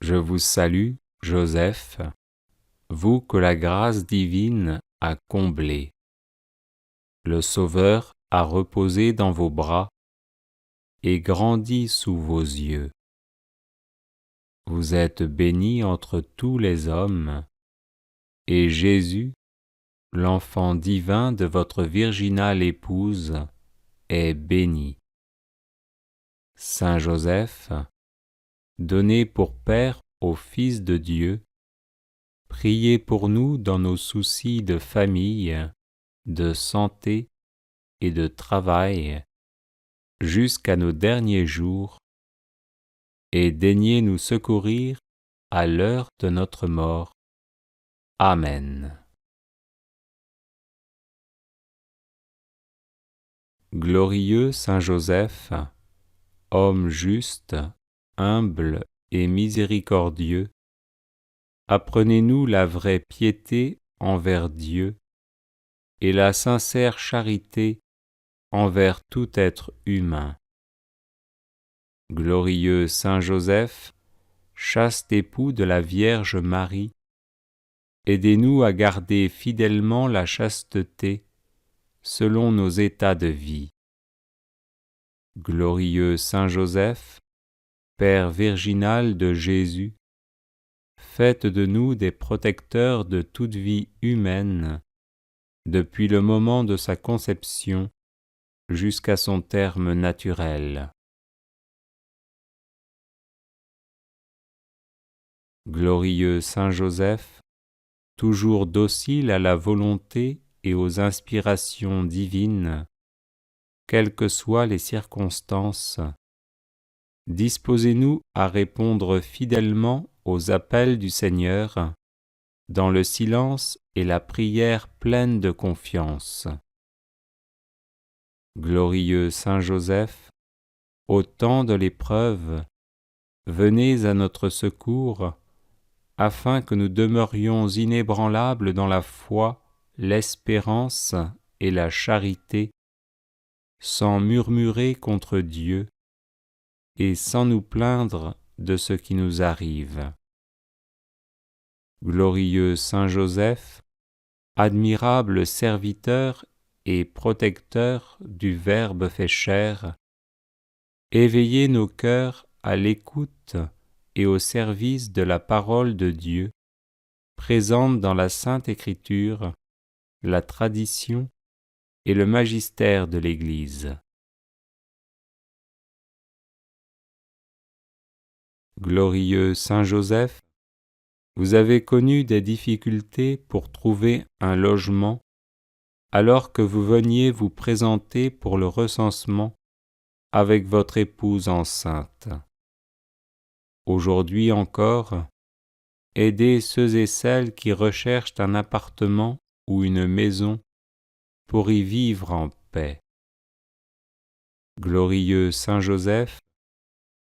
Je vous salue, Joseph, vous que la grâce divine a comblé. Le Sauveur a reposé dans vos bras et grandi sous vos yeux. Vous êtes bénie entre tous les hommes, et Jésus, l'enfant divin de votre virginale épouse, est béni. Saint Joseph, donné pour Père au Fils de Dieu, priez pour nous dans nos soucis de famille, de santé et de travail, jusqu'à nos derniers jours, et daignez nous secourir à l'heure de notre mort. Amen. Glorieux Saint Joseph, homme juste, humble et miséricordieux, apprenez-nous la vraie piété envers Dieu et la sincère charité envers tout être humain. Glorieux Saint Joseph, chaste époux de la Vierge Marie, aidez-nous à garder fidèlement la chasteté selon nos états de vie. Glorieux Saint Joseph, Père virginal de Jésus, faites de nous des protecteurs de toute vie humaine, depuis le moment de sa conception jusqu'à son terme naturel. Glorieux Saint Joseph, toujours docile à la volonté et aux inspirations divines, quelles que soient les circonstances, disposez-nous à répondre fidèlement aux appels du Seigneur, dans le silence et la prière pleine de confiance. Glorieux Saint Joseph, au temps de l'épreuve, venez à notre secours, afin que nous demeurions inébranlables dans la foi, l'espérance et la charité, sans murmurer contre Dieu et sans nous plaindre de ce qui nous arrive. Glorieux Saint Joseph, admirable serviteur et protecteur du Verbe fait chair, éveillez nos cœurs à l'écoute et au service de la parole de Dieu, présente dans la Sainte Écriture, la tradition et le magistère de l'Église. Glorieux Saint Joseph, vous avez connu des difficultés pour trouver un logement alors que vous veniez vous présenter pour le recensement avec votre épouse enceinte. Aujourd'hui encore, aidez ceux et celles qui recherchent un appartement ou une maison pour y vivre en paix. Glorieux Saint Joseph,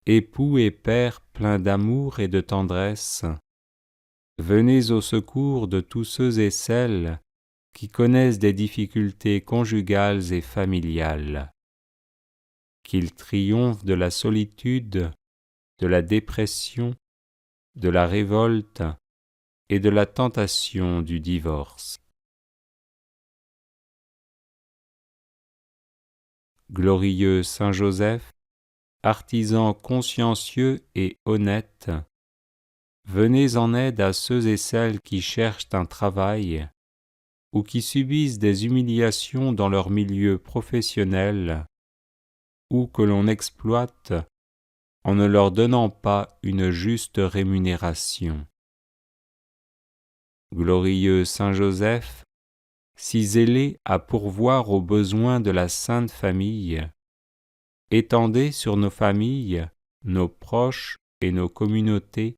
époux et père plein d'amour et de tendresse, venez au secours de tous ceux et celles qui connaissent des difficultés conjugales et familiales. Qu'ils triomphent de la solitude, de la dépression, de la révolte et de la tentation du divorce. Glorieux Saint Joseph, artisan consciencieux et honnête, venez en aide à ceux et celles qui cherchent un travail ou qui subissent des humiliations dans leur milieu professionnel ou que l'on exploite en ne leur donnant pas une juste rémunération. Glorieux Saint Joseph, si zélé à pourvoir aux besoins de la Sainte Famille, étendez sur nos familles, nos proches et nos communautés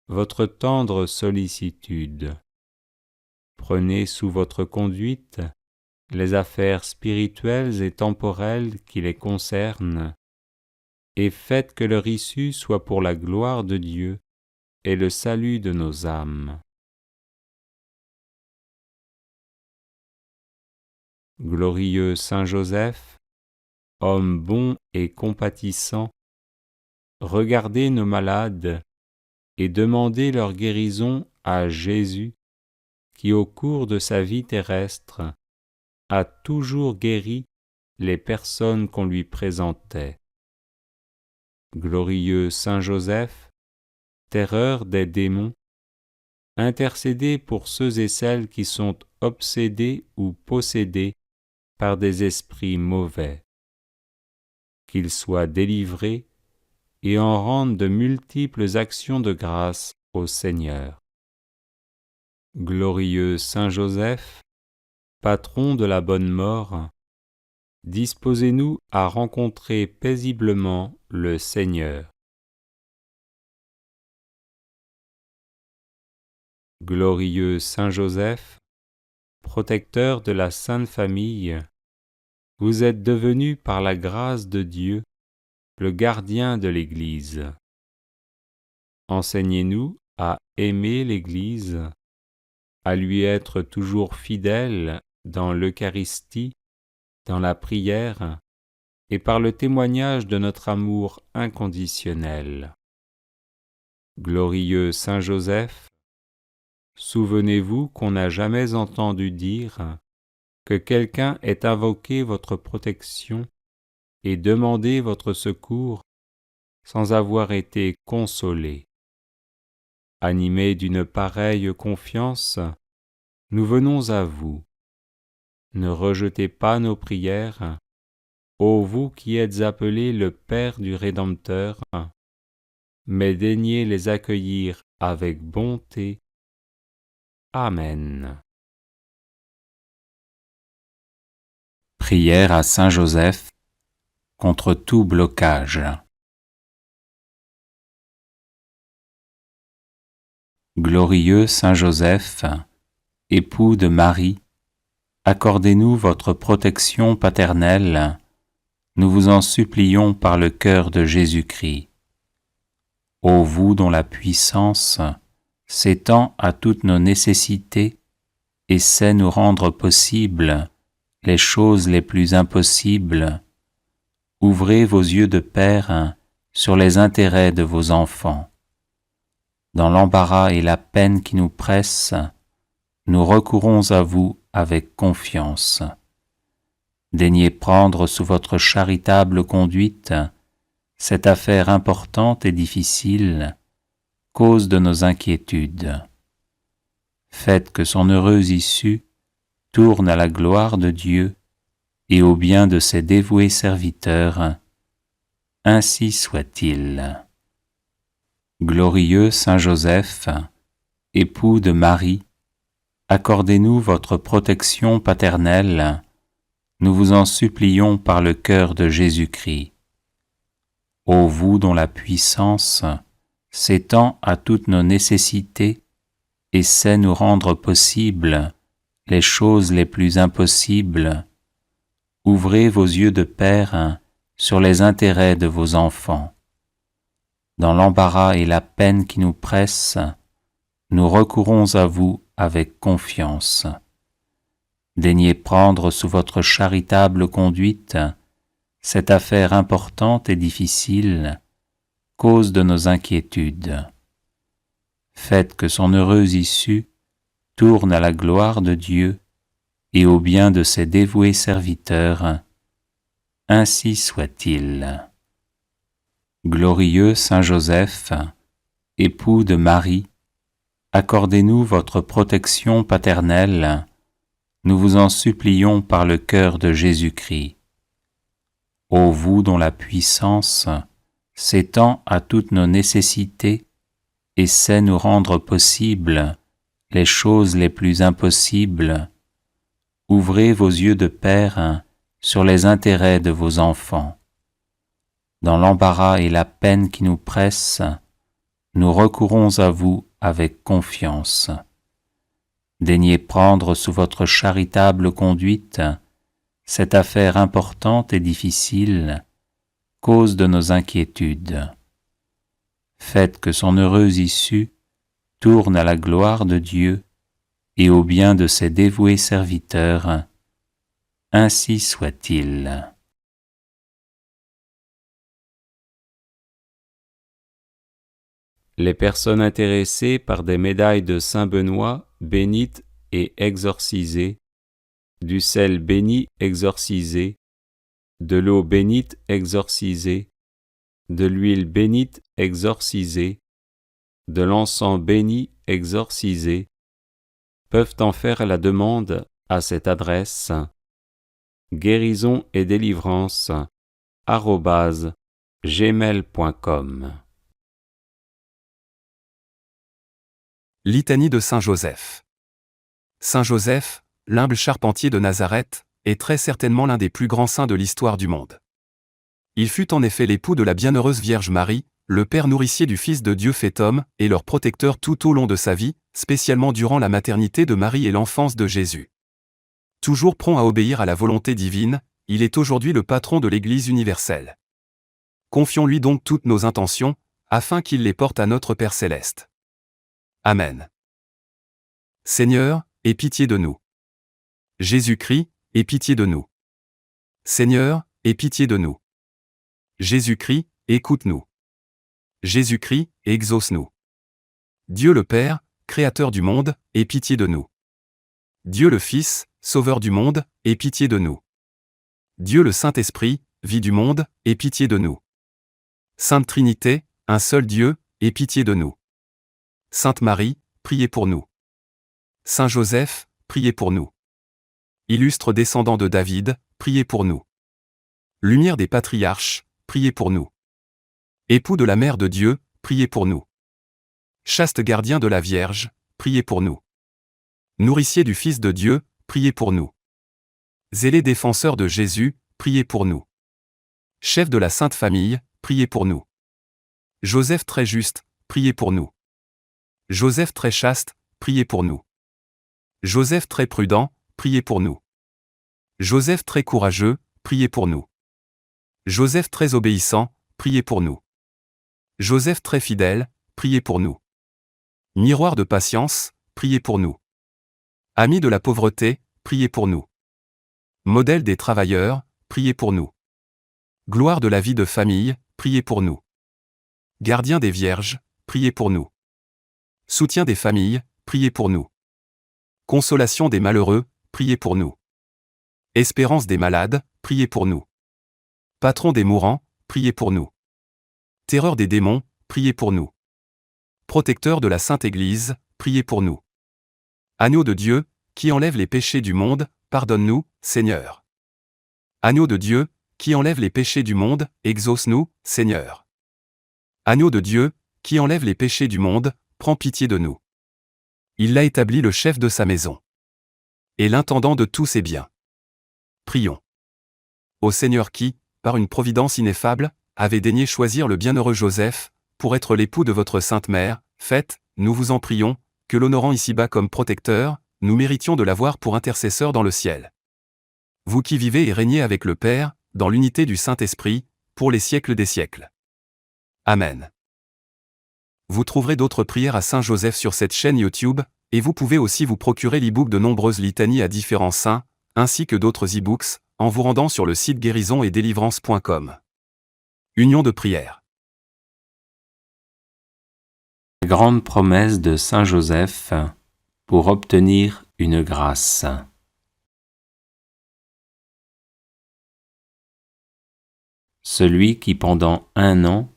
votre tendre sollicitude. Prenez sous votre conduite les affaires spirituelles et temporelles qui les concernent, et faites que leur issue soit pour la gloire de Dieu et le salut de nos âmes. Glorieux Saint Joseph, homme bon et compatissant, regardez nos malades et demandez leur guérison à Jésus, qui au cours de sa vie terrestre a toujours guéri les personnes qu'on lui présentait. Glorieux Saint Joseph, terreur des démons, intercédez pour ceux et celles qui sont obsédés ou possédés par des esprits mauvais, qu'ils soient délivrés et en rendent de multiples actions de grâce au Seigneur. Glorieux Saint Joseph, patron de la bonne mort, disposez-nous à rencontrer paisiblement le Seigneur. Glorieux Saint Joseph, protecteur de la Sainte Famille, vous êtes devenu par la grâce de Dieu le gardien de l'Église. Enseignez-nous à aimer l'Église, à lui être toujours fidèles dans l'Eucharistie, dans la prière et par le témoignage de notre amour inconditionnel. Glorieux Saint Joseph, souvenez-vous qu'on n'a jamais entendu dire que quelqu'un ait invoqué votre protection et demandé votre secours sans avoir été consolé. Animés d'une pareille confiance, nous venons à vous. Ne rejetez pas nos prières, ô vous qui êtes appelé le Père du Rédempteur, mais daignez les accueillir avec bonté. Amen. Prière à Saint Joseph contre tout blocage. Glorieux Saint Joseph, époux de Marie, accordez-nous votre protection paternelle, nous vous en supplions par le cœur de Jésus-Christ. Ô vous dont la puissance s'étend à toutes nos nécessités et sait nous rendre possibles les choses les plus impossibles, ouvrez vos yeux de Père sur les intérêts de vos enfants. Dans l'embarras et la peine qui nous pressent, nous recourons à vous avec confiance. Daignez prendre sous votre charitable conduite cette affaire importante et difficile, cause de nos inquiétudes. Faites que son heureuse issue tourne à la gloire de Dieu et au bien de ses dévoués serviteurs. Ainsi soit-il. Glorieux Saint Joseph, époux de Marie, accordez-nous votre protection paternelle, nous vous en supplions par le cœur de Jésus-Christ. Ô vous dont la puissance s'étend à toutes nos nécessités et sait nous rendre possibles les choses les plus impossibles, ouvrez vos yeux de Père sur les intérêts de vos enfants. Dans l'embarras et la peine qui nous pressent, nous recourons à vous avec confiance. Daignez prendre sous votre charitable conduite cette affaire importante et difficile, cause de nos inquiétudes. Faites que son heureuse issue tourne à la gloire de Dieu et au bien de ses dévoués serviteurs. Ainsi soit-il. Glorieux Saint Joseph, époux de Marie, accordez-nous votre protection paternelle, nous vous en supplions par le cœur de Jésus-Christ. Ô vous dont la puissance s'étend à toutes nos nécessités et sait nous rendre possibles les choses les plus impossibles, ouvrez vos yeux de Père sur les intérêts de vos enfants. Dans l'embarras et la peine qui nous pressent, nous recourons à vous avec confiance. Daignez prendre sous votre charitable conduite cette affaire importante et difficile, cause de nos inquiétudes. Faites que son heureuse issue tourne à la gloire de Dieu et au bien de ses dévoués serviteurs. Ainsi soit-il. Les personnes intéressées par des médailles de Saint Benoît bénites et exorcisées, du sel béni exorcisé, de l'eau bénite exorcisée, de l'huile bénite exorcisée, de l'encens béni exorcisé, peuvent en faire la demande à cette adresse guérison et délivrance @gmail.com. Litanie de Saint Joseph. Saint Joseph, l'humble charpentier de Nazareth, est très certainement l'un des plus grands saints de l'histoire du monde. Il fut en effet l'époux de la bienheureuse Vierge Marie, le père nourricier du Fils de Dieu fait homme, et leur protecteur tout au long de sa vie, spécialement durant la maternité de Marie et l'enfance de Jésus. Toujours prompt à obéir à la volonté divine, il est aujourd'hui le patron de l'Église universelle. Confions-lui donc toutes nos intentions, afin qu'il les porte à notre Père céleste. Amen. Seigneur, aie pitié de nous. Jésus-Christ, aie pitié de nous. Seigneur, aie pitié de nous. Jésus-Christ, écoute-nous. Jésus-Christ, exauce-nous. Dieu le Père, Créateur du monde, aie pitié de nous. Dieu le Fils, Sauveur du monde, aie pitié de nous. Dieu le Saint-Esprit, Vie du monde, aie pitié de nous. Sainte Trinité, un seul Dieu, aie pitié de nous. Sainte Marie, priez pour nous. Saint Joseph, priez pour nous. Illustre descendant de David, priez pour nous. Lumière des patriarches, priez pour nous. Époux de la Mère de Dieu, priez pour nous. Chaste gardien de la Vierge, priez pour nous. Nourricier du Fils de Dieu, priez pour nous. Zélé défenseur de Jésus, priez pour nous. Chef de la Sainte Famille, priez pour nous. Joseph très juste, priez pour nous. Joseph très chaste, priez pour nous. Joseph très prudent, priez pour nous. Joseph très courageux, priez pour nous. Joseph très obéissant, priez pour nous. Joseph très fidèle, priez pour nous. Miroir de patience, priez pour nous. Ami de la pauvreté, priez pour nous. Modèle des travailleurs, priez pour nous. Gloire de la vie de famille, priez pour nous. Gardien des vierges, priez pour nous. Soutien des familles, priez pour nous. Consolation des malheureux, priez pour nous. Espérance des malades, priez pour nous. Patron des mourants, priez pour nous. Terreur des démons, priez pour nous. Protecteur de la Sainte Église, priez pour nous. Agneau de Dieu, qui enlève les péchés du monde, pardonne-nous, Seigneur. Agneau de Dieu, qui enlève les péchés du monde, exauce-nous, Seigneur. Agneau de Dieu, qui enlève les péchés du monde, prends pitié de nous. Il l'a établi le chef de sa maison. Et l'intendant de tous ses biens. Prions. Ô Seigneur qui, par une providence ineffable, avait daigné choisir le bienheureux Joseph, pour être l'époux de votre Sainte Mère, faites, nous vous en prions, que l'honorant ici-bas comme protecteur, nous méritions de l'avoir pour intercesseur dans le ciel. Vous qui vivez et régnez avec le Père, dans l'unité du Saint-Esprit, pour les siècles des siècles. Amen. Vous trouverez d'autres prières à Saint Joseph sur cette chaîne YouTube, et vous pouvez aussi vous procurer l'e-book de nombreuses litanies à différents saints, ainsi que d'autres e-books, en vous rendant sur le site guérisonetdélivrance.com. Union de prière. Grande promesse de Saint Joseph pour obtenir une grâce. Celui qui pendant 1 an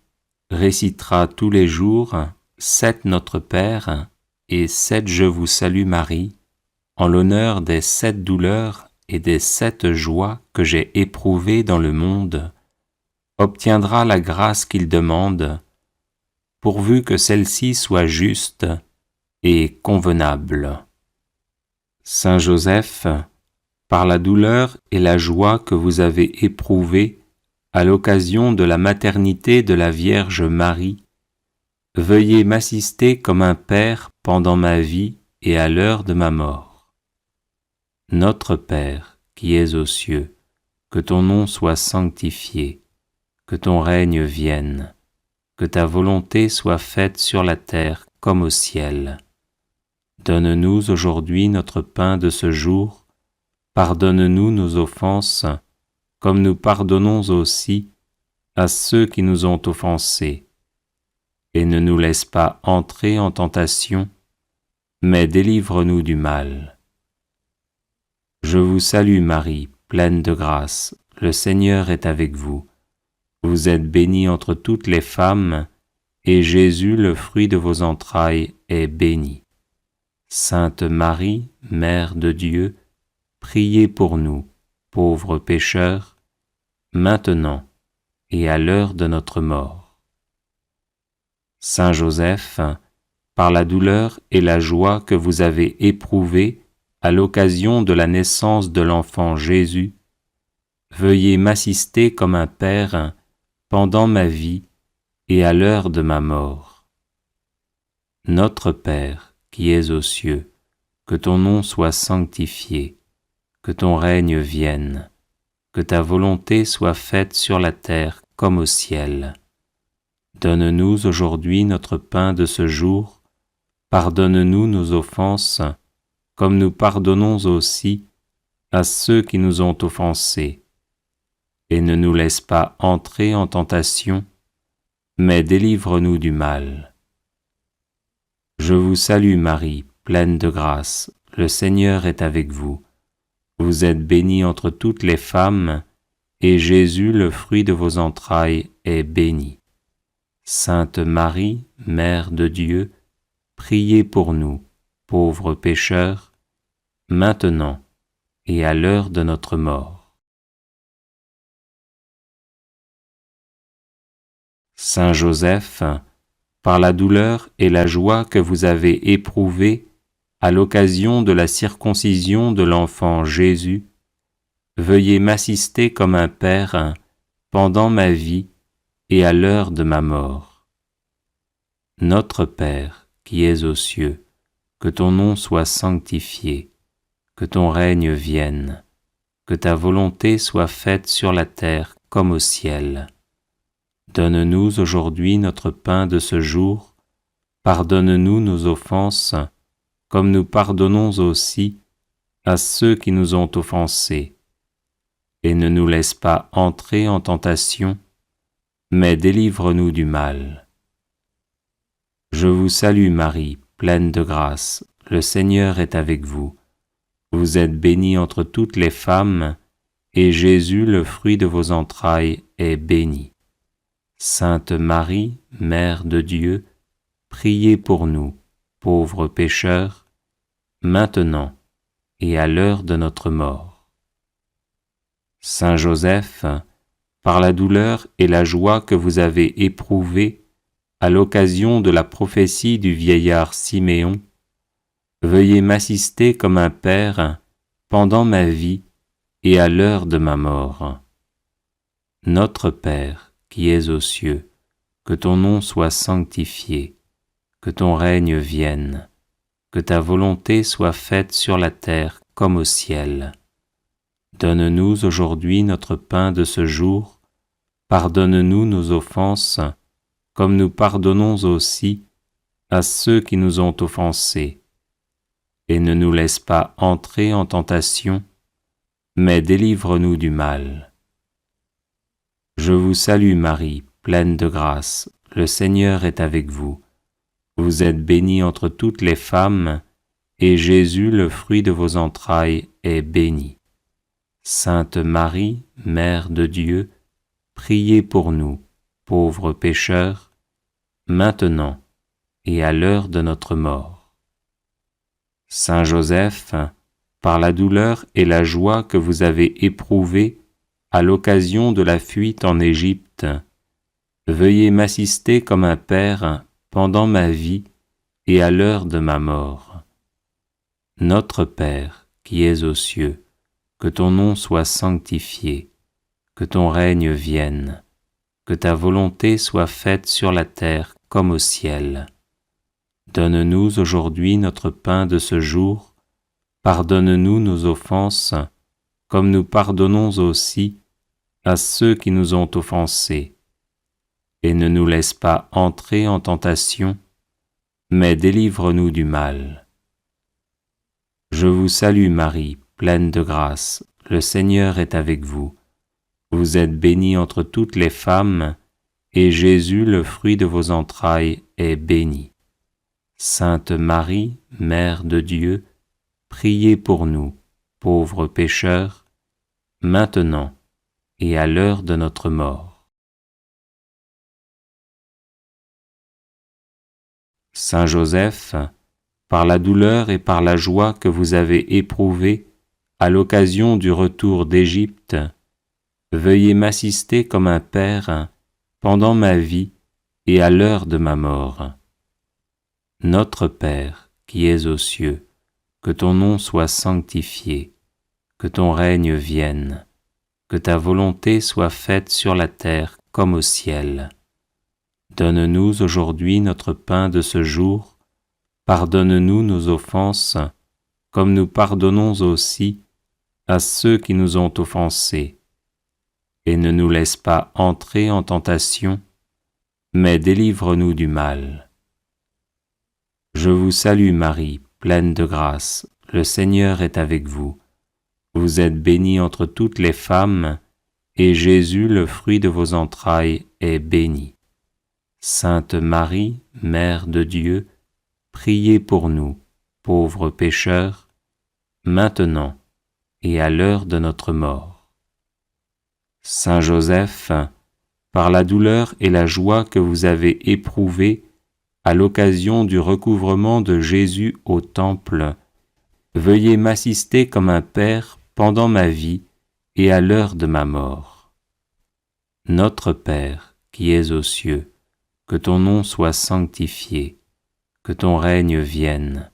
récitera tous les jours 7 Notre Père et 7 Je vous salue Marie, en l'honneur des 7 douleurs et des 7 joies que j'ai éprouvées dans le monde, obtiendra la grâce qu'il demande, pourvu que celle-ci soit juste et convenable. Saint Joseph, par la douleur et la joie que vous avez éprouvées à l'occasion de la maternité de la Vierge Marie, veuillez m'assister comme un Père pendant ma vie et à l'heure de ma mort. Notre Père, qui es aux cieux, que ton nom soit sanctifié, que ton règne vienne, que ta volonté soit faite sur la terre comme au ciel. Donne-nous aujourd'hui notre pain de ce jour, pardonne-nous nos offenses, comme nous pardonnons aussi à ceux qui nous ont offensés. et ne nous laisse pas entrer en tentation, mais délivre-nous du mal. Je vous salue Marie, pleine de grâce, le Seigneur est avec vous. Vous êtes bénie entre toutes les femmes, et Jésus, le fruit de vos entrailles, est béni. Sainte Marie, Mère de Dieu, priez pour nous, pauvres pécheurs, maintenant et à l'heure de notre mort. Saint Joseph, par la douleur et la joie que vous avez éprouvées à l'occasion de la naissance de l'enfant Jésus, veuillez m'assister comme un père pendant ma vie et à l'heure de ma mort. Notre Père, qui es aux cieux, que ton nom soit sanctifié, que ton règne vienne, que ta volonté soit faite sur la terre comme au ciel. Donne-nous aujourd'hui notre pain de ce jour, pardonne-nous nos offenses, comme nous pardonnons aussi à ceux qui nous ont offensés. Et ne nous laisse pas entrer en tentation, mais délivre-nous du mal. Je vous salue Marie, pleine de grâce, le Seigneur est avec vous. Vous êtes bénie entre toutes les femmes, et Jésus, le fruit de vos entrailles, est béni. Sainte Marie, Mère de Dieu, priez pour nous, pauvres pécheurs, maintenant et à l'heure de notre mort. Saint Joseph, par la douleur et la joie que vous avez éprouvées à l'occasion de la circoncision de l'enfant Jésus, veuillez m'assister comme un père pendant ma vie et à l'heure de ma mort. Notre Père, qui es aux cieux, que ton nom soit sanctifié, que ton règne vienne, que ta volonté soit faite sur la terre comme au ciel. Donne-nous aujourd'hui notre pain de ce jour, pardonne-nous nos offenses, comme nous pardonnons aussi à ceux qui nous ont offensés. Et ne nous laisse pas entrer en tentation, mais délivre-nous du mal. Je vous salue Marie, pleine de grâce, le Seigneur est avec vous. Vous êtes bénie entre toutes les femmes, et Jésus, le fruit de vos entrailles, est béni. Sainte Marie, Mère de Dieu, priez pour nous, pauvres pécheurs, maintenant et à l'heure de notre mort. Saint Joseph, par la douleur et la joie que vous avez éprouvées à l'occasion de la prophétie du vieillard Siméon, veuillez m'assister comme un père pendant ma vie et à l'heure de ma mort. Notre Père, qui es aux cieux, que ton nom soit sanctifié, que ton règne vienne, que ta volonté soit faite sur la terre comme au ciel. Donne-nous aujourd'hui notre pain de ce jour, pardonne-nous nos offenses, comme nous pardonnons aussi à ceux qui nous ont offensés. Et ne nous laisse pas entrer en tentation, mais délivre-nous du mal. Je vous salue Marie, pleine de grâce, le Seigneur est avec vous. Vous êtes bénie entre toutes les femmes, et Jésus, le fruit de vos entrailles, est béni. Sainte Marie, Mère de Dieu, priez pour nous, pauvres pécheurs, maintenant et à l'heure de notre mort. Saint Joseph, par la douleur et la joie que vous avez éprouvées à l'occasion de la fuite en Égypte, veuillez m'assister comme un père pendant ma vie et à l'heure de ma mort. Notre Père, qui es aux cieux, que ton nom soit sanctifié, que ton règne vienne, que ta volonté soit faite sur la terre comme au ciel. Donne-nous aujourd'hui notre pain de ce jour, pardonne-nous nos offenses, comme nous pardonnons aussi à ceux qui nous ont offensés. Et ne nous laisse pas entrer en tentation, mais délivre-nous du mal. Je vous salue Marie, pleine de grâce, le Seigneur est avec vous. Vous êtes bénie entre toutes les femmes, et Jésus, le fruit de vos entrailles, est béni. Sainte Marie, Mère de Dieu, priez pour nous, pauvres pécheurs, maintenant et à l'heure de notre mort. Saint Joseph, par la douleur et par la joie que vous avez éprouvée à l'occasion du retour d'Égypte, veuillez m'assister comme un père pendant ma vie et à l'heure de ma mort. Notre Père, qui es aux cieux, que ton nom soit sanctifié, que ton règne vienne, que ta volonté soit faite sur la terre comme au ciel. Donne-nous aujourd'hui notre pain de ce jour, pardonne-nous nos offenses, comme nous pardonnons aussi à ceux qui nous ont offensés. Et ne nous laisse pas entrer en tentation, mais délivre-nous du mal. Je vous salue Marie, pleine de grâce, le Seigneur est avec vous. Vous êtes bénie entre toutes les femmes, et Jésus, le fruit de vos entrailles, est béni. Sainte Marie, Mère de Dieu, priez pour nous, pauvres pécheurs, maintenant et à l'heure de notre mort. Saint Joseph, par la douleur et la joie que vous avez éprouvées à l'occasion du recouvrement de Jésus au Temple, veuillez m'assister comme un père pendant ma vie et à l'heure de ma mort. Notre Père, qui es aux cieux, que ton nom soit sanctifié, que ton règne vienne,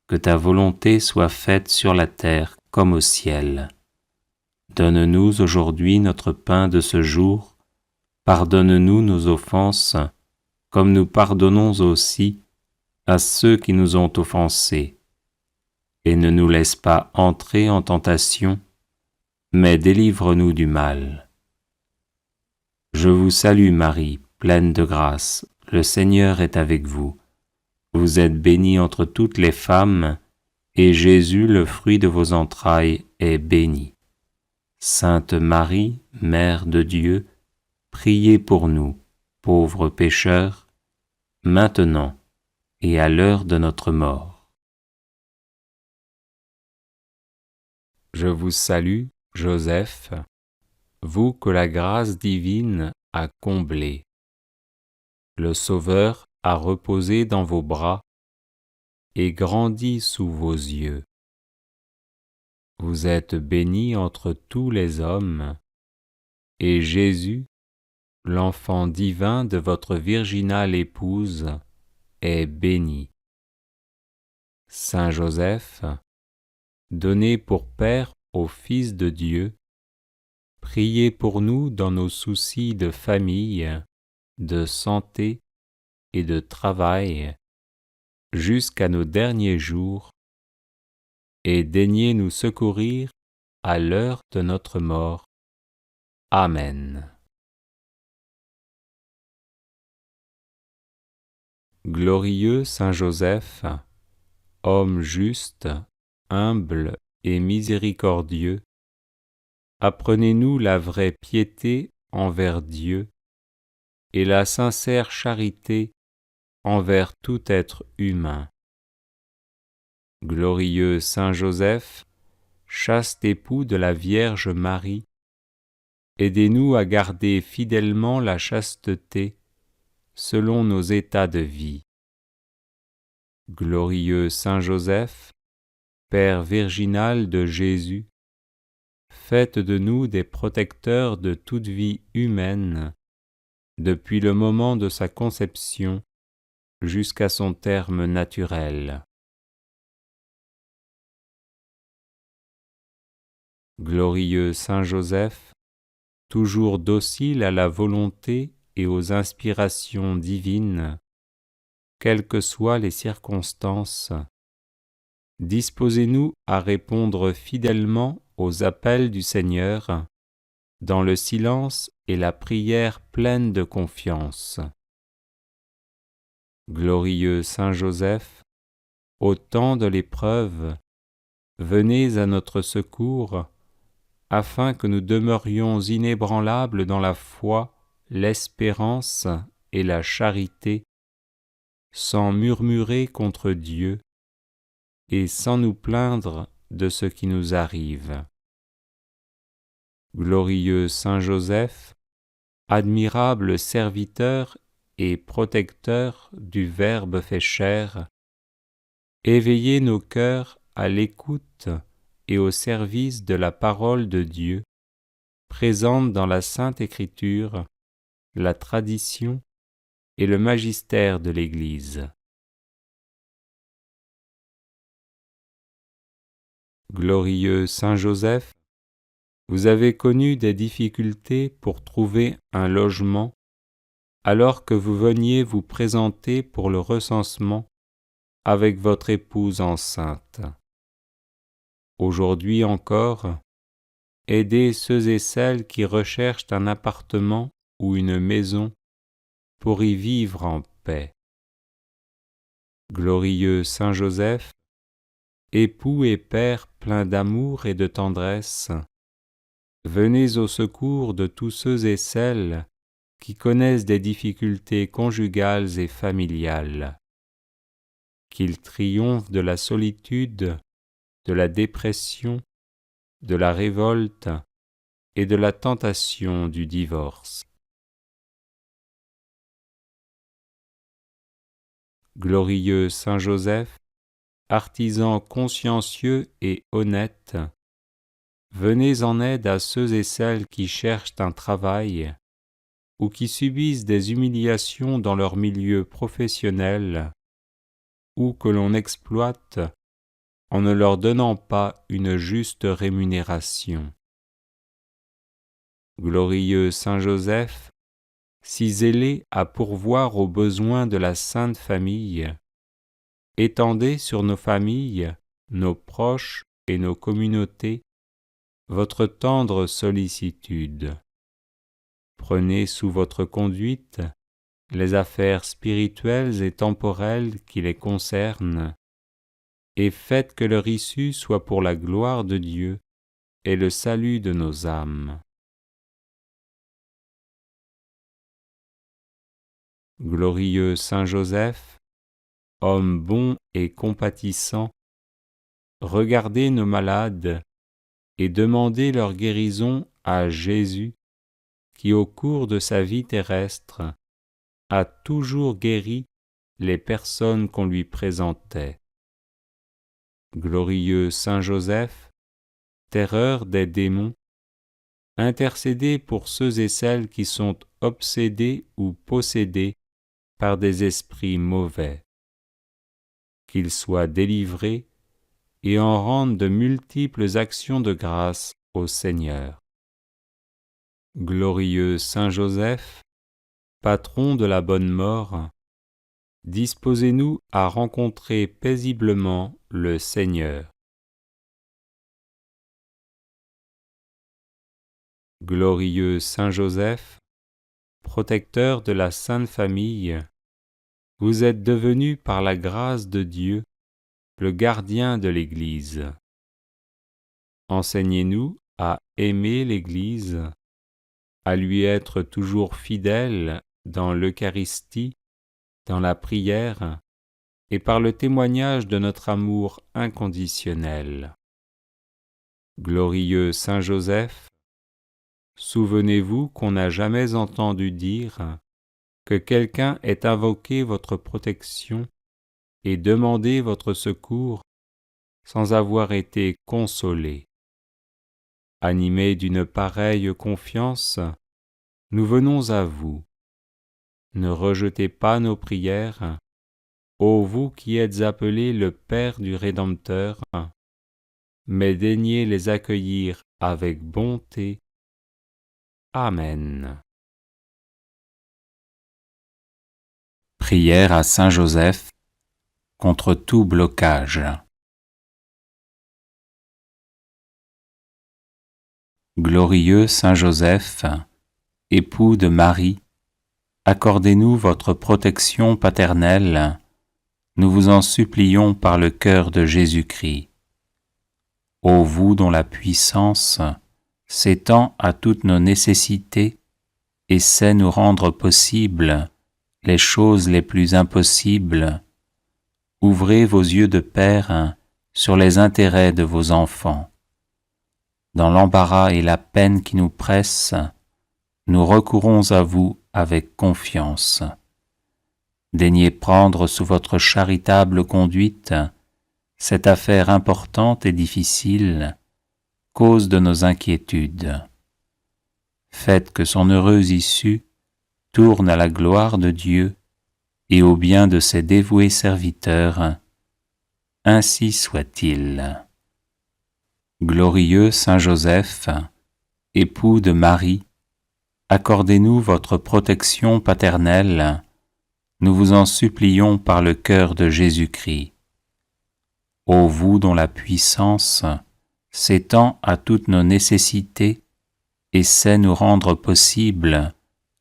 que ta volonté soit faite sur la terre comme au ciel. Donne-nous aujourd'hui notre pain de ce jour, pardonne-nous nos offenses, comme nous pardonnons aussi à ceux qui nous ont offensés. Et ne nous laisse pas entrer en tentation, mais délivre-nous du mal. Je vous salue Marie, pleine de grâce, le Seigneur est avec vous. Vous êtes bénie entre toutes les femmes, et Jésus, le fruit de vos entrailles, est béni. Sainte Marie, Mère de Dieu, priez pour nous, pauvres pécheurs, maintenant et à l'heure de notre mort. Je vous salue, Joseph, vous que la grâce divine a comblé. Le Sauveur a reposé dans vos bras et grandi sous vos yeux. Vous êtes bénie entre tous les hommes, et Jésus, l'enfant divin de votre virginale épouse, est béni. Saint Joseph, donné pour Père au Fils de Dieu, priez pour nous dans nos soucis de famille, de santé et de travail, jusqu'à nos derniers jours, et daignez nous secourir à l'heure de notre mort. Amen. Glorieux Saint Joseph, homme juste, humble et miséricordieux, apprenez-nous la vraie piété envers Dieu et la sincère charité envers tout être humain. Glorieux Saint Joseph, chaste époux de la Vierge Marie, aidez-nous à garder fidèlement la chasteté selon nos états de vie. Glorieux Saint Joseph, Père virginal de Jésus, faites de nous des protecteurs de toute vie humaine, depuis le moment de sa conception jusqu'à son terme naturel. Glorieux Saint Joseph, toujours docile à la volonté et aux inspirations divines, quelles que soient les circonstances, disposez-nous à répondre fidèlement aux appels du Seigneur, dans le silence et la prière pleine de confiance. Glorieux Saint Joseph, au temps de l'épreuve, venez à notre secours, afin que nous demeurions inébranlables dans la foi, l'espérance et la charité, sans murmurer contre Dieu et sans nous plaindre de ce qui nous arrive. Glorieux Saint Joseph, admirable serviteur et protecteur du Verbe fait chair, éveillez nos cœurs à l'écoute et au service de la parole de Dieu, présente dans la Sainte Écriture, la tradition et le magistère de l'Église. Glorieux Saint Joseph, vous avez connu des difficultés pour trouver un logement alors que vous veniez vous présenter pour le recensement avec votre épouse enceinte. Aujourd'hui encore, aidez ceux et celles qui recherchent un appartement ou une maison pour y vivre en paix. Glorieux Saint Joseph, époux et père plein d'amour et de tendresse, venez au secours de tous ceux et celles qui connaissent des difficultés conjugales et familiales. Qu'ils triomphent de la solitude, de la dépression, de la révolte et de la tentation du divorce. Glorieux Saint Joseph, artisan consciencieux et honnête, venez en aide à ceux et celles qui cherchent un travail ou qui subissent des humiliations dans leur milieu professionnel ou que l'on exploite en ne leur donnant pas une juste rémunération. Glorieux Saint Joseph, si zélé à pourvoir aux besoins de la Sainte Famille, étendez sur nos familles, nos proches et nos communautés votre tendre sollicitude. Prenez sous votre conduite les affaires spirituelles et temporelles qui les concernent, et faites que leur issue soit pour la gloire de Dieu et le salut de nos âmes. Glorieux Saint Joseph, homme bon et compatissant, regardez nos malades et demandez leur guérison à Jésus, qui au cours de sa vie terrestre a toujours guéri les personnes qu'on lui présentait. Glorieux Saint Joseph, terreur des démons, intercédez pour ceux et celles qui sont obsédés ou possédés par des esprits mauvais. Qu'ils soient délivrés et en rendent de multiples actions de grâce au Seigneur. Glorieux Saint Joseph, patron de la bonne mort, disposez-nous à rencontrer paisiblement le Seigneur. Glorieux Saint Joseph, protecteur de la Sainte Famille, vous êtes devenu par la grâce de Dieu le gardien de l'Église. Enseignez-nous à aimer l'Église, à lui être toujours fidèles dans l'Eucharistie, dans la prière et par le témoignage de notre amour inconditionnel. Glorieux Saint Joseph, souvenez-vous qu'on n'a jamais entendu dire que quelqu'un ait invoqué votre protection et demandé votre secours sans avoir été consolé. Animés d'une pareille confiance, nous venons à vous. Ne rejetez pas nos prières, ô vous qui êtes appelés le Père du Rédempteur, mais daignez les accueillir avec bonté. Amen. Prière à Saint Joseph contre tout blocage. Glorieux Saint Joseph, époux de Marie, accordez-nous votre protection paternelle, nous vous en supplions par le cœur de Jésus-Christ. Ô vous dont la puissance s'étend à toutes nos nécessités et sait nous rendre possibles les choses les plus impossibles. Ouvrez vos yeux de père sur les intérêts de vos enfants. Dans l'embarras et la peine qui nous pressent, nous recourons à vous avec confiance. Daignez prendre sous votre charitable conduite cette affaire importante et difficile, cause de nos inquiétudes. Faites que son heureuse issue tourne à la gloire de Dieu et au bien de ses dévoués serviteurs. Ainsi soit-il. Glorieux Saint Joseph, époux de Marie, accordez-nous votre protection paternelle, nous vous en supplions par le cœur de Jésus-Christ. Ô vous dont la puissance s'étend à toutes nos nécessités et sait nous rendre possibles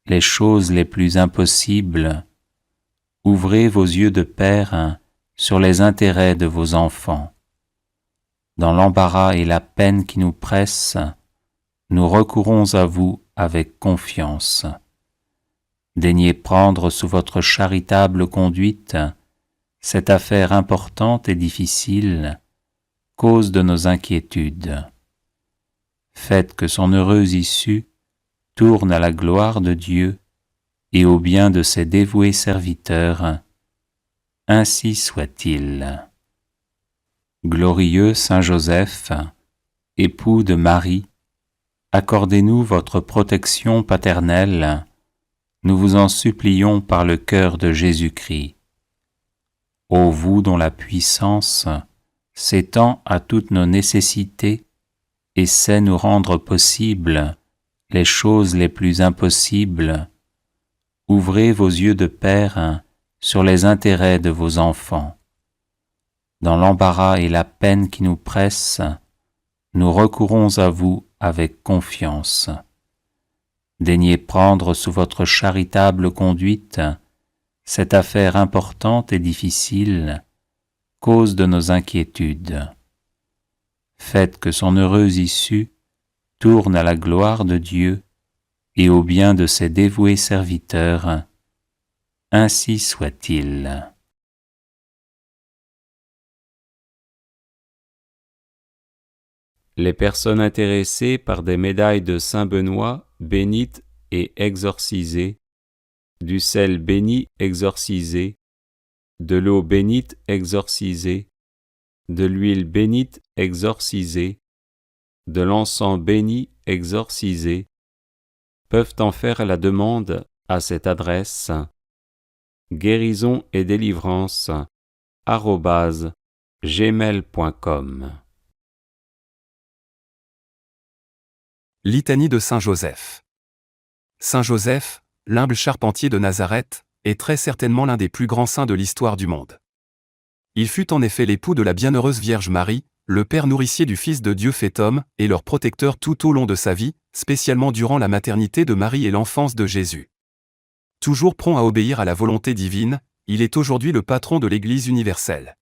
les choses les plus impossibles, ouvrez vos yeux de père sur les intérêts de vos enfants. Dans l'embarras et la peine qui nous pressent, nous recourons à vous avec confiance. Daignez prendre sous votre charitable conduite cette affaire importante et difficile, cause de nos inquiétudes. Faites que son heureuse issue tourne à la gloire de Dieu et au bien de ses dévoués serviteurs. Ainsi soit-il. Glorieux Saint Joseph, époux de Marie, accordez-nous votre protection paternelle, nous vous en supplions par le cœur de Jésus-Christ. Ô vous dont la puissance s'étend à toutes nos nécessités et sait nous rendre possibles les choses les plus impossibles, ouvrez vos yeux de père sur les intérêts de vos enfants. Dans l'embarras et la peine qui nous pressent, nous recourons à vous avec confiance. Daignez prendre sous votre charitable conduite cette affaire importante et difficile, cause de nos inquiétudes. Faites que son heureuse issue tourne à la gloire de Dieu et au bien de ses dévoués serviteurs. Ainsi soit-il. Les personnes intéressées par des médailles de Saint Benoît bénites et exorcisées, du sel béni exorcisé, de l'eau bénite exorcisée, de l'huile bénite exorcisée, de l'encens béni exorcisé, peuvent en faire la demande à cette adresse guérison et délivrance @gmail.com. Litanie de Saint Joseph. Saint Joseph, l'humble charpentier de Nazareth, est très certainement l'un des plus grands saints de l'histoire du monde. Il fut en effet l'époux de la bienheureuse Vierge Marie, le père nourricier du Fils de Dieu fait homme et leur protecteur tout au long de sa vie, spécialement durant la maternité de Marie et l'enfance de Jésus. Toujours prompt à obéir à la volonté divine, il est aujourd'hui le patron de l'Église universelle.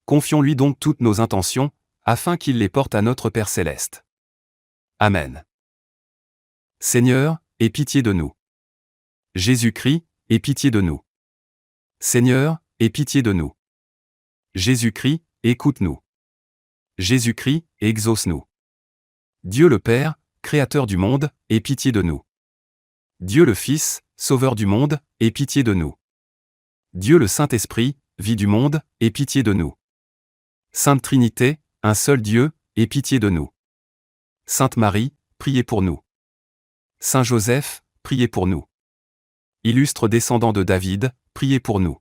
Confions-lui donc toutes nos intentions, afin qu'il les porte à notre Père céleste. Amen. Seigneur, aie pitié de nous. Jésus-Christ, aie pitié de nous. Seigneur, aie pitié de nous. Jésus-Christ, écoute-nous. Jésus-Christ, exauce-nous. Dieu le Père, Créateur du monde, aie pitié de nous. Dieu le Fils, Sauveur du monde, aie pitié de nous. Dieu le Saint-Esprit, vie du monde, aie pitié de nous. Sainte Trinité, un seul Dieu, aie pitié de nous. Sainte Marie, priez pour nous. Saint Joseph, priez pour nous. Illustre descendant de David, priez pour nous.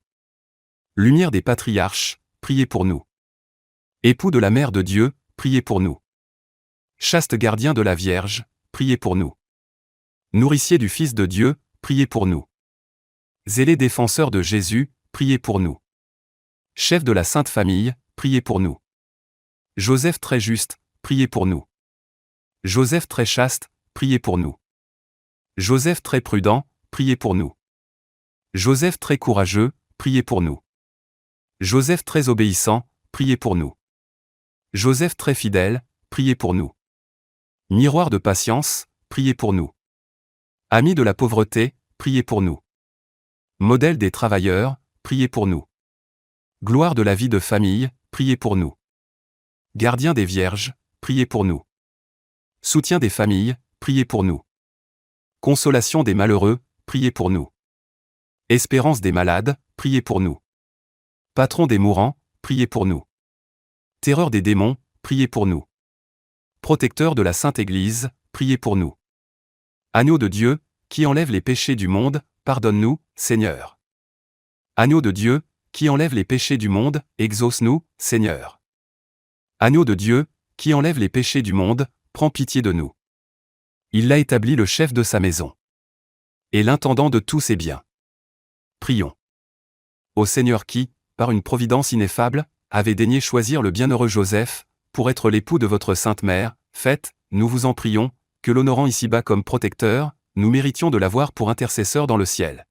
Lumière des patriarches, priez pour nous. Époux de la Mère de Dieu, priez pour nous. Chaste gardien de la Vierge, priez pour nous. Nourricier du Fils de Dieu, priez pour nous. Zélé défenseur de Jésus, priez pour nous. Chef de la Sainte Famille, priez pour nous. Joseph très juste, priez pour nous. Joseph très chaste, priez pour nous. Joseph très prudent, priez pour nous. Joseph très courageux, priez pour nous. Joseph très obéissant, priez pour nous. Joseph très fidèle, priez pour nous. Miroir de patience, priez pour nous. Amis de la pauvreté, priez pour nous. Modèle des travailleurs, priez pour nous. Gloire de la vie de famille, priez pour nous. Gardien des vierges, priez pour nous. Soutien des familles, priez pour nous. Consolation des malheureux, priez pour nous. Espérance des malades, priez pour nous. Patron des mourants, priez pour nous. Terreur des démons, priez pour nous. Protecteur de la Sainte Église, priez pour nous. Agneau de Dieu, qui enlève les péchés du monde, pardonne-nous, Seigneur. Agneau de Dieu, qui enlève les péchés du monde, exauce-nous, Seigneur. Agneau de Dieu, qui enlève les péchés du monde, prends pitié de nous. Il l'a établi le chef de sa maison. Et l'intendant de tous ses biens. Prions. Ô Seigneur qui, par une providence ineffable, avait daigné choisir le bienheureux Joseph, pour être l'époux de votre Sainte Mère, faites, nous vous en prions, que l'honorant ici-bas comme protecteur, nous méritions de l'avoir pour intercesseur dans le ciel.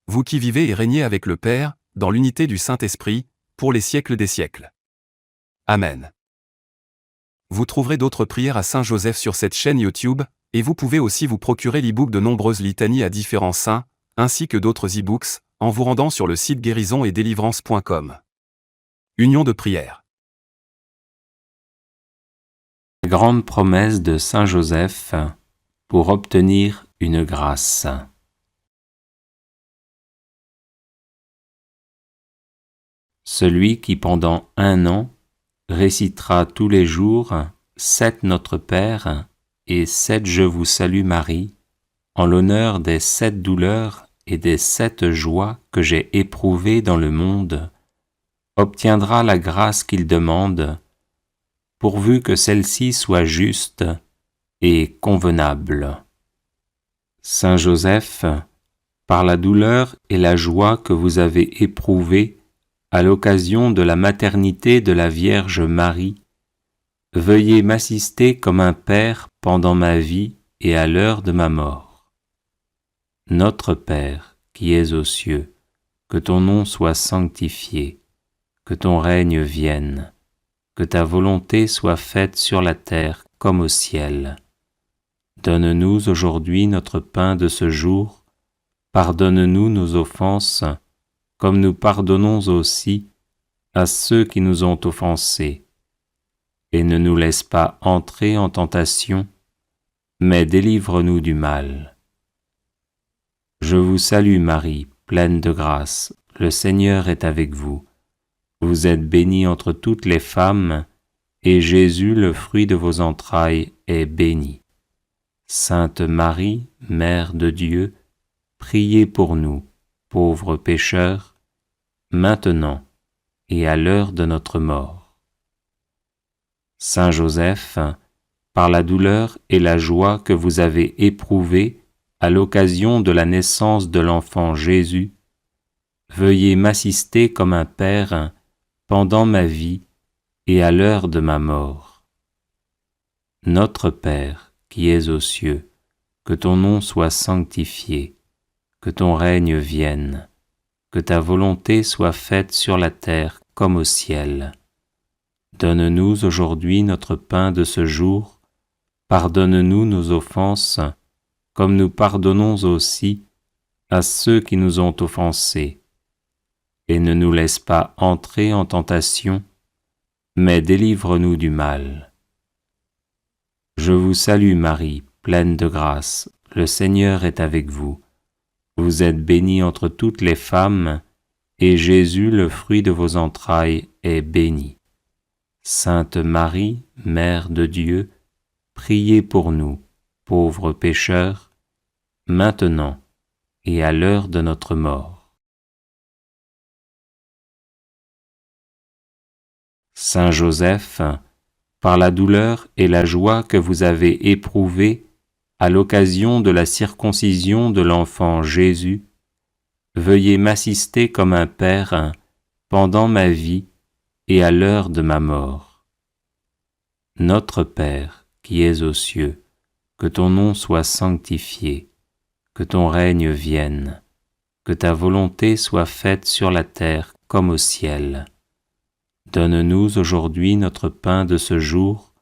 Vous qui vivez et régnez avec le Père, dans l'unité du Saint-Esprit, pour les siècles des siècles. Amen. Vous trouverez d'autres prières à Saint Joseph sur cette chaîne YouTube, et vous pouvez aussi vous procurer l'e-book de nombreuses litanies à différents saints, ainsi que d'autres e-books, en vous rendant sur le site guérisonetdélivrance.com. Union de prière. Grande promesse de Saint Joseph pour obtenir une grâce. Celui qui pendant 1 an récitera tous les jours 7 Notre Père et 7 Je vous salue Marie, en l'honneur des 7 douleurs et des 7 joies que j'ai éprouvées dans le monde, obtiendra la grâce qu'il demande, pourvu que celle-ci soit juste et convenable. Saint Joseph, par la douleur et la joie que vous avez éprouvées à l'occasion de la maternité de la Vierge Marie, veuillez m'assister comme un Père pendant ma vie et à l'heure de ma mort. Notre Père, qui es aux cieux, que ton nom soit sanctifié, que ton règne vienne, que ta volonté soit faite sur la terre comme au ciel. Donne-nous aujourd'hui notre pain de ce jour, pardonne-nous nos offenses, comme nous pardonnons aussi à ceux qui nous ont offensés. Et ne nous laisse pas entrer en tentation, mais délivre-nous du mal. Je vous salue Marie, pleine de grâce, le Seigneur est avec vous. Vous êtes bénie entre toutes les femmes, et Jésus, le fruit de vos entrailles, est béni. Sainte Marie, Mère de Dieu, priez pour nous, pauvres pécheurs, maintenant et à l'heure de notre mort. Saint Joseph, par la douleur et la joie que vous avez éprouvées à l'occasion de la naissance de l'enfant Jésus, veuillez m'assister comme un Père pendant ma vie et à l'heure de ma mort. Notre Père, qui es aux cieux, que ton nom soit sanctifié, que ton règne vienne, que ta volonté soit faite sur la terre comme au ciel. Donne-nous aujourd'hui notre pain de ce jour, pardonne-nous nos offenses, comme nous pardonnons aussi à ceux qui nous ont offensés. Et ne nous laisse pas entrer en tentation, mais délivre-nous du mal. Je vous salue Marie, pleine de grâce, le Seigneur est avec vous. Vous êtes bénie entre toutes les femmes, et Jésus, le fruit de vos entrailles, est béni. Sainte Marie, Mère de Dieu, priez pour nous, pauvres pécheurs, maintenant et à l'heure de notre mort. Saint Joseph, par la douleur et la joie que vous avez éprouvées à l'occasion de la circoncision de l'enfant Jésus, veuillez m'assister comme un Père pendant ma vie et à l'heure de ma mort. Notre Père, qui es aux cieux, que ton nom soit sanctifié, que ton règne vienne, que ta volonté soit faite sur la terre comme au ciel. Donne-nous aujourd'hui notre pain de ce jour,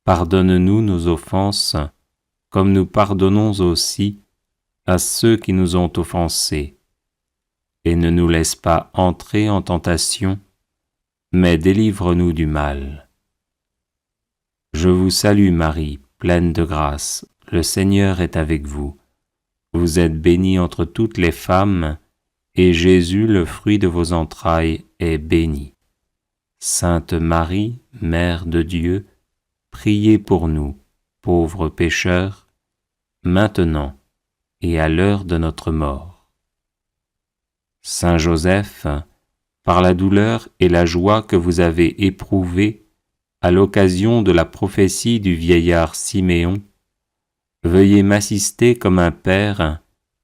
pardonne-nous nos offenses, comme nous pardonnons aussi à ceux qui nous ont offensés, et ne nous laisse pas entrer en tentation, mais délivre-nous du mal. Je vous salue Marie, pleine de grâce, le Seigneur est avec vous. Vous êtes bénie entre toutes les femmes, et Jésus, le fruit de vos entrailles, est béni. Sainte Marie, Mère de Dieu, priez pour nous, pauvres pécheurs, maintenant et à l'heure de notre mort. Saint Joseph, par la douleur et la joie que vous avez éprouvées à l'occasion de la prophétie du vieillard Siméon, veuillez m'assister comme un père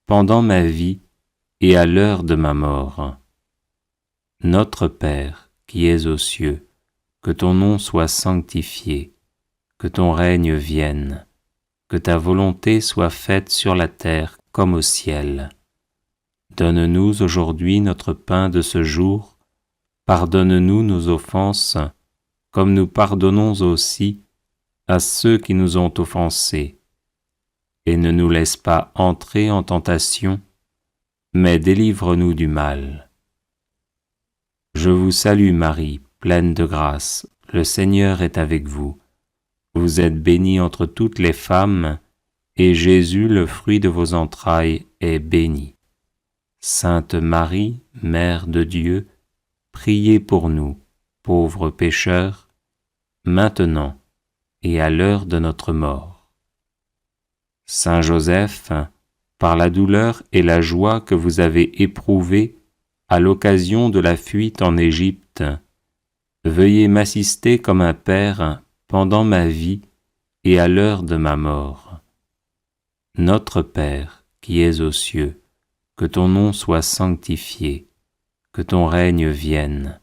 pendant ma vie et à l'heure de ma mort. Notre Père, qui es aux cieux, que ton nom soit sanctifié, que ton règne vienne, que ta volonté soit faite sur la terre comme au ciel. Donne-nous aujourd'hui notre pain de ce jour, pardonne-nous nos offenses, comme nous pardonnons aussi à ceux qui nous ont offensés. Et ne nous laisse pas entrer en tentation, mais délivre-nous du mal. Je vous salue Marie, pleine de grâce, le Seigneur est avec vous. Vous êtes bénie entre toutes les femmes, et Jésus, le fruit de vos entrailles, est béni. Sainte Marie, Mère de Dieu, priez pour nous, pauvres pécheurs, maintenant et à l'heure de notre mort. Saint Joseph, par la douleur et la joie que vous avez éprouvées à l'occasion de la fuite en Égypte, veuillez m'assister comme un père pendant ma vie et à l'heure de ma mort. Notre Père, qui es aux cieux, que ton nom soit sanctifié, que ton règne vienne,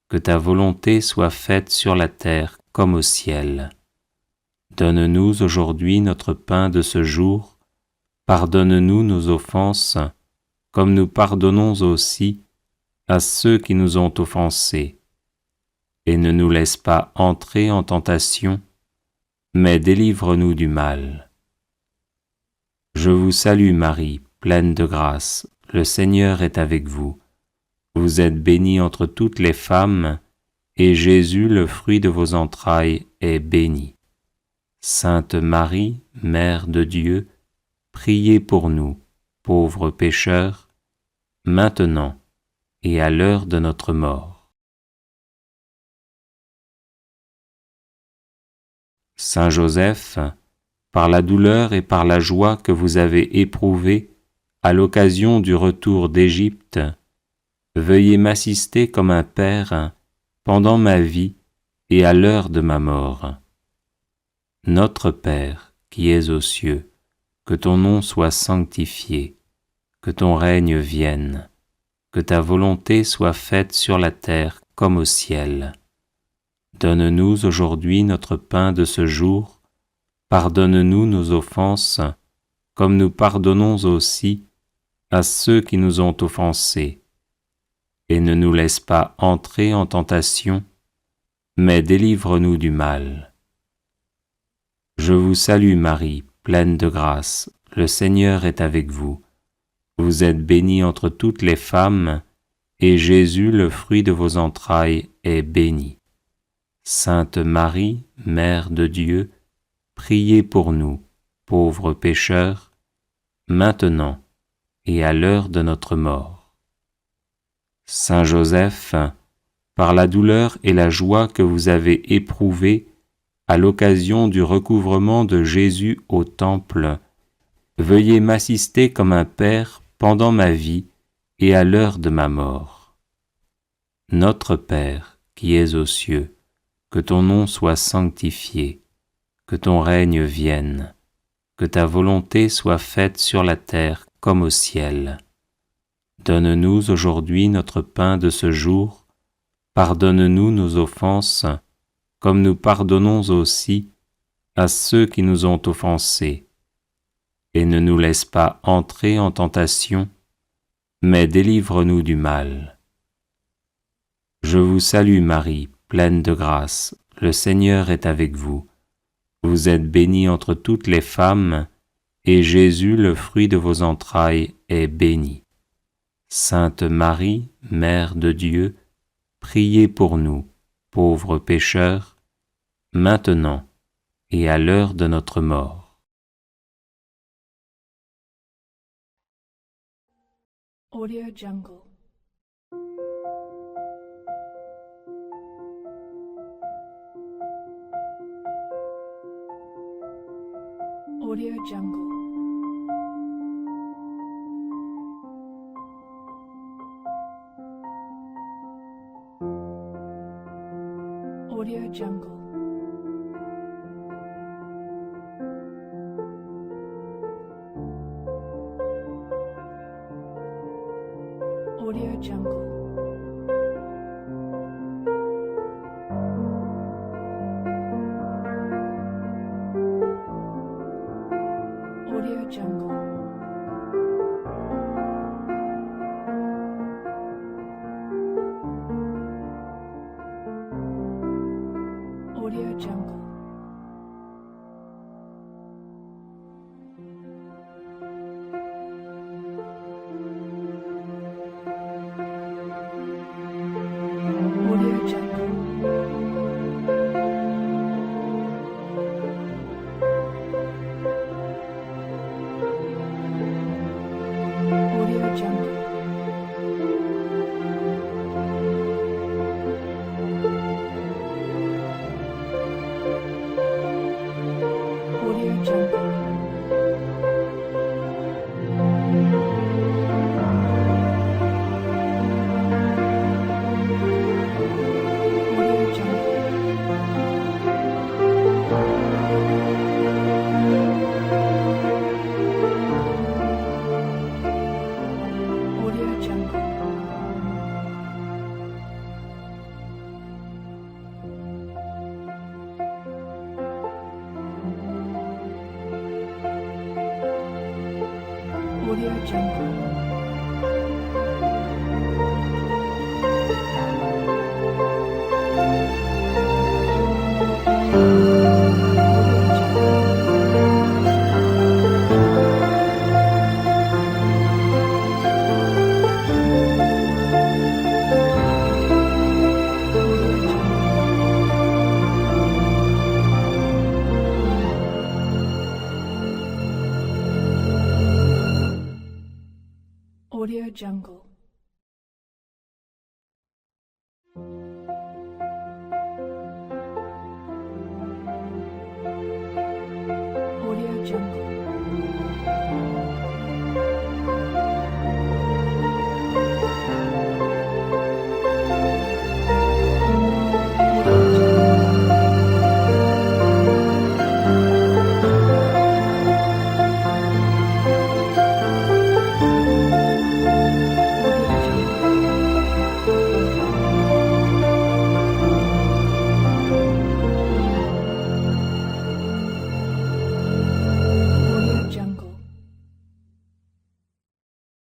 que ta volonté soit faite sur la terre comme au ciel. Donne-nous aujourd'hui notre pain de ce jour, pardonne-nous nos offenses, comme nous pardonnons aussi à ceux qui nous ont offensés. Et ne nous laisse pas entrer en tentation, mais délivre-nous du mal. Je vous salue Marie, pleine de grâce, le Seigneur est avec vous. Vous êtes bénie entre toutes les femmes, et Jésus, le fruit de vos entrailles, est béni. Sainte Marie, Mère de Dieu, priez pour nous, pauvres pécheurs, maintenant et à l'heure de notre mort. Saint Joseph, par la douleur et par la joie que vous avez éprouvées à l'occasion du retour d'Égypte, veuillez m'assister comme un père pendant ma vie et à l'heure de ma mort. Notre Père, qui es aux cieux, que ton nom soit sanctifié, que ton règne vienne, que ta volonté soit faite sur la terre comme au ciel. Donne-nous aujourd'hui notre pain de ce jour, pardonne-nous nos offenses, comme nous pardonnons aussi à ceux qui nous ont offensés. Et ne nous laisse pas entrer en tentation, mais délivre-nous du mal. Je vous salue Marie, pleine de grâce, le Seigneur est avec vous. Vous êtes bénie entre toutes les femmes, et Jésus, le fruit de vos entrailles, est béni. Sainte Marie, Mère de Dieu, priez pour nous, pauvres pécheurs, maintenant et à l'heure de notre mort. Saint Joseph, par la douleur et la joie que vous avez éprouvées à l'occasion du recouvrement de Jésus au Temple, veuillez m'assister comme un père pendant ma vie et à l'heure de ma mort. Notre Père, qui es aux cieux, que ton nom soit sanctifié, que ton règne vienne, que ta volonté soit faite sur la terre comme au ciel. Donne-nous aujourd'hui notre pain de ce jour, pardonne-nous nos offenses, comme nous pardonnons aussi à ceux qui nous ont offensés. Et ne nous laisse pas entrer en tentation, mais délivre-nous du mal. Je vous salue Marie, pleine de grâce, le Seigneur est avec vous. Vous êtes bénie entre toutes les femmes, et Jésus, le fruit de vos entrailles, est béni. Sainte Marie, Mère de Dieu, priez pour nous, pauvres pécheurs, maintenant et à l'heure de notre mort. Audio Jungle. Audio Jungle. Audio Jungle. Audio Jungle. Audio Jungle. Audio Jungle. Audio Jungle. Audio Jungle. Audio Jungle. Audio Jungle. Audio Jungle. Audio Jungle. Audio Jungle. Audio Jungle.